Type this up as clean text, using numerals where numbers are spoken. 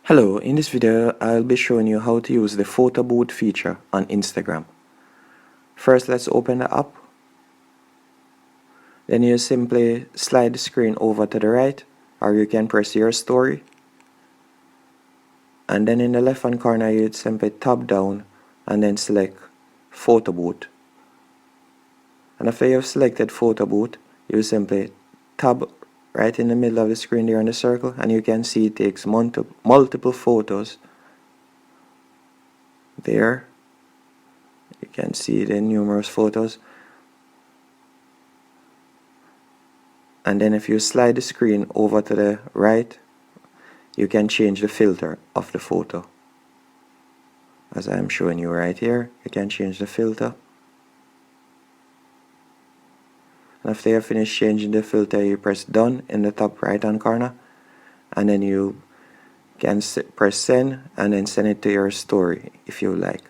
Hello, in this video I'll be showing you how to use the photo booth feature on Instagram. First, let's open the app. Then you simply slide the screen over to the right, or you can press your story. And then in the left hand corner you'd simply tap down and then select photo booth. And after you've selected photo booth, you simply tap right in the middle of the screen there on the circle, and you can see it takes multiple photos there. You can see the numerous photos. And then if you slide the screen over to the right, you can change the filter of the photo. As I'm showing you right here, you can change the filter. And after you finish changing the filter, you press done in the top right hand corner, and then you can press send and then send it to your story if you like.